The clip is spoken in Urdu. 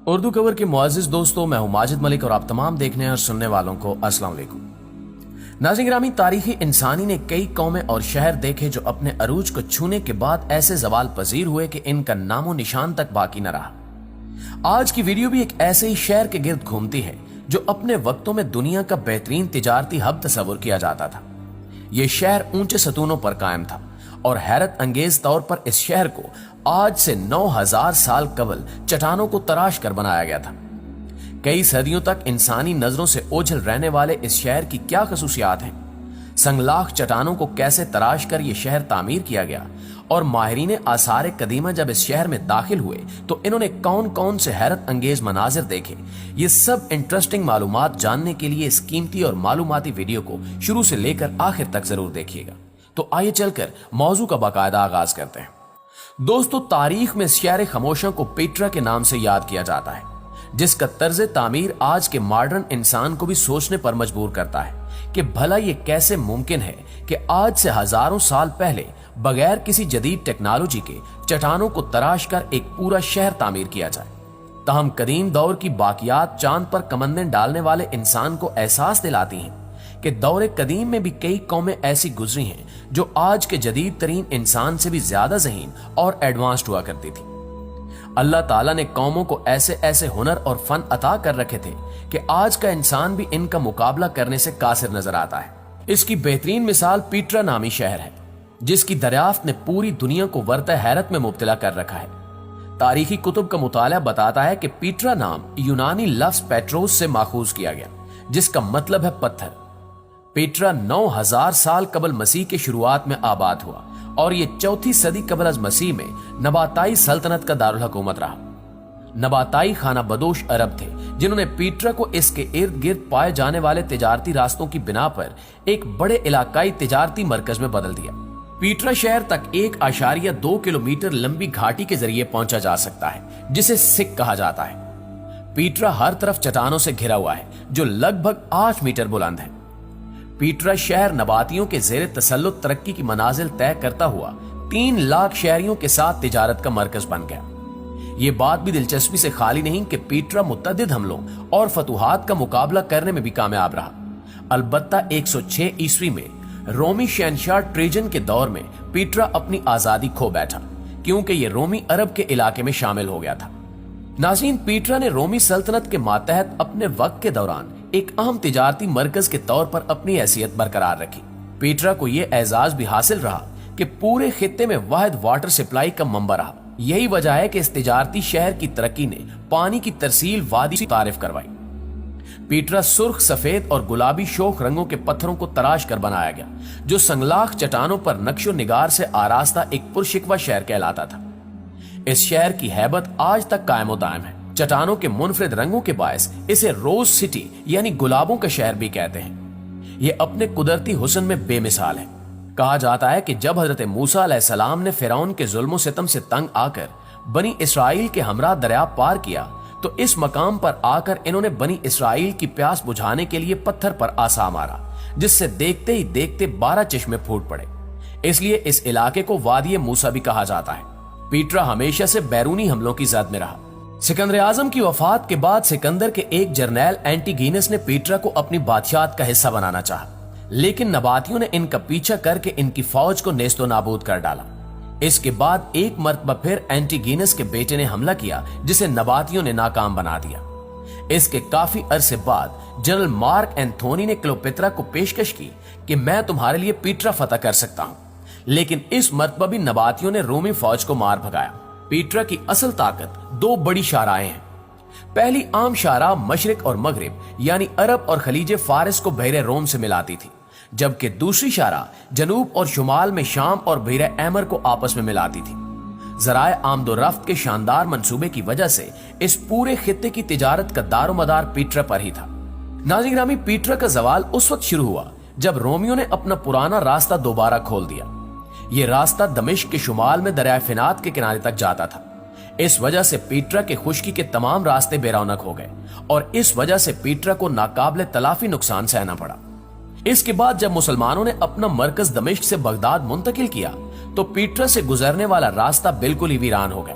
اردو کور کے معزز دوستوں، میں ہوں ماجد ملک اور آپ تمام دیکھنے اور سننے والوں کو السلام علیکم۔ ناظرین گرامی، تاریخی انسانی نے کئی قومیں اور شہر دیکھے جو اپنے عروج کو چھونے کے بعد ایسے زوال پذیر ہوئے کہ ان کا نام و نشان تک باقی نہ رہا۔ آج کی ویڈیو بھی ایک ایسے ہی شہر کے گرد گھومتی ہے جو اپنے وقتوں میں دنیا کا بہترین تجارتی ہب تصور کیا جاتا تھا۔ یہ شہر اونچے ستونوں پر قائم تھا اور حیرت انگیز طور پر اس شہر کو آج سے 9000 سال قبل چٹانوں کو تراش کر بنایا گیا تھا۔ کئی صدیوں تک انسانی نظروں سے اوجھل رہنے والے اس شہر کی کیا خصوصیات ہیں، سنگلاخ چٹانوں کو کیسے تراش کر یہ شہر تعمیر کیا گیا، اور ماہرین آثار قدیمہ جب اس شہر میں داخل ہوئے تو انہوں نے کون کون سے حیرت انگیز مناظر دیکھے، یہ سب انٹرسٹنگ معلومات جاننے کے لیے اس قیمتی اور معلوماتی ویڈیو کو شروع سے لے کر آخر تک ضرور دیکھیے گا۔ تو آئیے چل کر موضوع کا باقاعدہ آغاز کرتے ہیں۔ دوستو، تاریخ میں اس شہر خاموشاں کو پیٹرا کے نام سے یاد کیا جاتا ہے، جس کا طرز تعمیر آج کے ماڈرن انسان کو بھی سوچنے پر مجبور کرتا ہے کہ بھلا یہ کیسے ممکن ہے کہ آج سے ہزاروں سال پہلے بغیر کسی جدید ٹیکنالوجی کے چٹانوں کو تراش کر ایک پورا شہر تعمیر کیا جائے۔ تاہم قدیم دور کی باقیات چاند پر کمندیں ڈالنے والے انسان کو احساس دلاتی ہیں کہ دور قدیم میں بھی کئی قومیں ایسی گزری ہیں جو آج کے جدید ترین انسان سے بھی زیادہ ذہین اور ایڈوانسڈ ہوا کرتی تھی۔ اللہ تعالیٰ نے قوموں کو ایسے ایسے ہنر اور فن عطا کر رکھے تھے کہ آج کا انسان بھی ان کا مقابلہ کرنے سے قاصر نظر آتا ہے۔ اس کی بہترین مثال پیٹرا نامی شہر ہے، جس کی دریافت نے پوری دنیا کو ورطہ حیرت میں مبتلا کر رکھا ہے۔ تاریخی کتب کا مطالعہ بتاتا ہے کہ پیٹرا نام یونانی لفظ پیٹروس سے ماخوذ کیا گیا، جس کا مطلب ہے پتھر۔ پیٹرا 9000 سال قبل مسیح کے شروعات میں آباد ہوا اور یہ 4 صدی قبل از مسیح میں نباتائی سلطنت کا دارالحکومت رہا۔ نباتائی خانہ بدوش عرب تھے جنہوں نے پیٹرا کو اس کے ارد گرد پائے جانے والے تجارتی راستوں کی بنا پر ایک بڑے علاقائی تجارتی مرکز میں بدل دیا۔ پیٹرا شہر تک 1.2 کلومیٹر لمبی گھاٹی کے ذریعے پہنچا جا سکتا ہے، جسے سک کہا جاتا ہے۔ پیٹرا ہر طرف چٹانوں سے گھرا ہوا ہے جو لگ بھگ 8 میٹر بلند ہے۔ پیٹرا شہر نباتیوں کے زیر تسلط ترقی کی منازل طے کرتا ہوا 3 لاکھ شہریوں کے ساتھ تجارت کا مرکز بن گیا۔ یہ بات بھی دلچسپی سے خالی نہیں کہ پیٹرا متعدد حملوں اور فتوحات کا مقابلہ کرنے میں بھی کامیاب رہا۔ البتہ 106 عیسوی میں رومی شہنشاہ ٹریجن کے دور میں پیٹرا اپنی آزادی کھو بیٹھا، کیونکہ یہ رومی عرب کے علاقے میں شامل ہو گیا تھا۔ ناظرین، پیٹرا نے رومی سلطنت کے ماتحت اپنے وقت کے دوران ایک اہم تجارتی مرکز کے طور پر اپنی حیثیت برقرار رکھی۔ پیٹرا کو یہ اعزاز بھی حاصل رہا کہ پورے خطے میں واحد واٹر سپلائی کا منبع رہا۔ یہی وجہ ہے کہ اس تجارتی شہر کی ترقی نے پانی کی ترسیل وادی سے تعارف کروائی۔ پیٹرا سرخ، سفید اور گلابی شوخ رنگوں کے پتھروں کو تراش کر بنایا گیا، جو سنگلاخ چٹانوں پر نقش و نگار سے آراستہ ایک پرشکوہ شہر کہلاتا تھا۔ اس شہر کی ہیبت آج تک قائم و دائم ہے۔ چٹانوں کے منفرد رنگوں کے باعث اسے روز سٹی یعنی گلابوں کا شہر بھی کہتے ہیں۔ یہ اپنے قدرتی حسن میں بے مثال ہے۔ کہا جاتا ہے کہ جب حضرت موسیٰ علیہ السلام نے فرعون کے ظلم و ستم سے تنگ آ کر بنی اسرائیل کے ہمراہ دریا پار کیا تو اس مقام پر آ کر انہوں نے بنی اسرائیل کی پیاس بجھانے کے لیے پتھر پر عصا مارا، جس سے دیکھتے ہی دیکھتے 12 چشمے پھوٹ پڑے۔ اس لیے اس علاقے کو وادی موسیٰ بھی کہا جاتا ہے۔ پیٹرا ہمیشہ سے بیرونی حملوں کی زد میں رہا۔ سکندر اعظم کی وفات کے بعد سکندر کے ایک جرنیل اینٹیگینس نے پیٹرا کو اپنی بادشاہت کا حصہ بنانا چاہا، لیکن نباتیوں نے ان کا پیچھا کر کے ان کی فوج کو نیست و نابود کر ڈالا۔ اس کے بعد ایک مرتبہ پھر اینٹیگینس کے بیٹے نے حملہ کیا، جسے نباتیوں نے ناکام بنا دیا۔ اس کے کافی عرصے بعد جنرل مارک اینتھونی نے کلیوپیٹرا کو پیشکش کی کہ میں تمہارے لیے پیٹرا فتح کر سکتا ہوں، لیکن اس مرتبہ بھی نباتیوں نے رومی فوج کو مار بھگایا۔ پیٹرا کی اصل طاقت 2 بڑی شاہراہیں ہیں۔ پہلی عام شاہراہ مشرق اور مغرب یعنی عرب اور خلیج فارس کو بحیرہ روم سے ملاتی تھی، جبکہ دوسری شاہراہ جنوب اور شمال میں شام اور بحیرہ احمر کو آپس میں ملاتی تھی۔ ذرائع آمد و رفت کے شاندار منصوبے کی وجہ سے اس پورے خطے کی تجارت کا دار و مدار پیٹرا پر ہی تھا۔ ناظرین گرامی، پیٹرا کا زوال اس وقت شروع ہوا جب رومیوں نے اپنا پرانا راستہ دوبارہ کھول دیا۔ یہ راستہ دمشق کے شمال میں دریائے فرات کے کنارے تک جاتا تھا۔ اس وجہ سے پیٹرا کے خشکی کے تمام راستے بے رونق ہو گئے اور اس وجہ سے پیٹرا کو ناقابل تلافی نقصان سہنا پڑا۔ اس کے بعد جب مسلمانوں نے اپنا مرکز دمشق سے بغداد منتقل کیا تو پیٹرا سے گزرنے والا راستہ بالکل ہی ویران ہو گیا۔